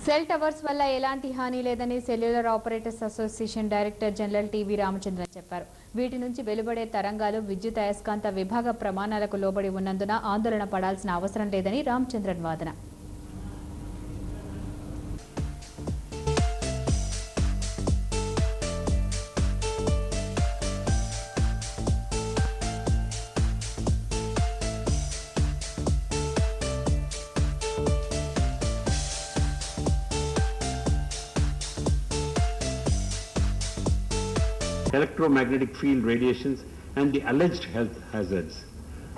Cell towers వల్ల ఎలాంటి హాని లేదని cellular operators association director general TV Ramachandran చెప్పారు. వీటి నుంచి వెలువడే తరంగాలు విద్యుత్ అయస్కాంత విభాగ ప్రమాణాలకు లోబడి ఉన్నందున ఆందోళన పడాల్సిన అవసరం లేదని రామచంద్రన్ వాదన. Electromagnetic field radiations and the alleged health hazards.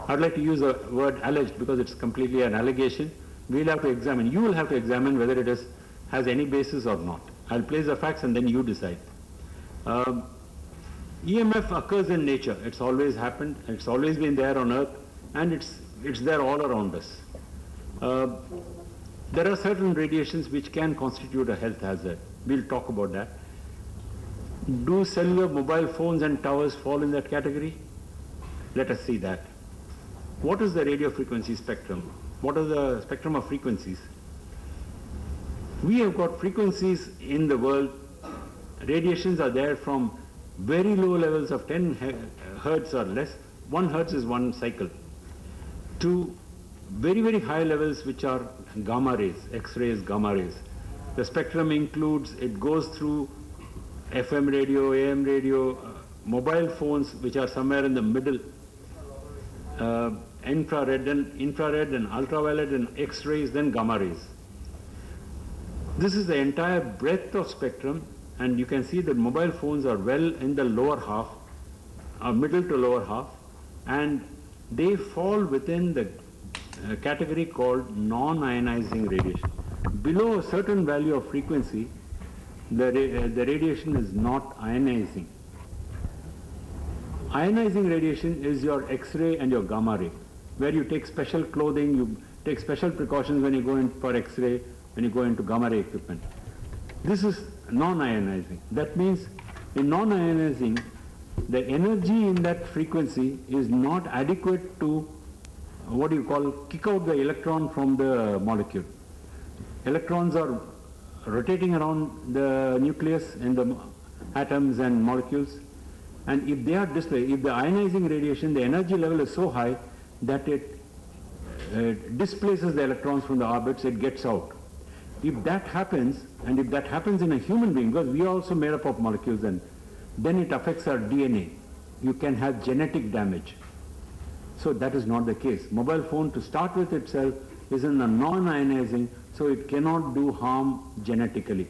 I'd like to use the word alleged because it's completely an allegation. We'll have to examine, you will have to examine whether it has any basis or not. I'll place the facts and then you decide. EMF occurs in nature. It's always happened, it's always been there on earth, and it's there all around us. There are certain radiations which can constitute a health hazard. We'll talk about that. Do cellular mobile phones and towers fall in that category? Let us see that. What is the radio frequency spectrum? What is the spectrum of frequencies? We have got frequencies in the world. Radiations are there from very low levels of 10 hertz or less, 1 hertz is one cycle, to very, very high levels which are gamma rays, X-rays, gamma rays. The spectrum includes, it goes through FM radio, AM radio, mobile phones which are somewhere in the middle, infrared and ultraviolet and X-rays, then gamma rays. This is the entire breadth of spectrum, and you can see that mobile phones are well in the lower half, middle to lower half, and they fall within the category called non-ionizing radiation. Below a certain value of frequency, the radiation is not ionizing. Ionizing radiation is your X-ray and your gamma ray, where you take special clothing, you take special precautions when you go in for X-ray, when you go into gamma ray equipment. This is non-ionizing. That means in non-ionizing, the energy in that frequency is not adequate to, what do you call, kick out the electron from the molecule. Electrons are rotating around the nucleus and the atoms and molecules, and if they are displaced, if the ionizing radiation, the energy level is so high that it displaces the electrons from the orbits, it gets out. If that happens, and if that happens in a human being, because we are also made up of molecules, and then it affects our DNA, you can have genetic damage. So that is not the case. Mobile phone, to start with itself, is in a non-ionizing, so it cannot do harm genetically.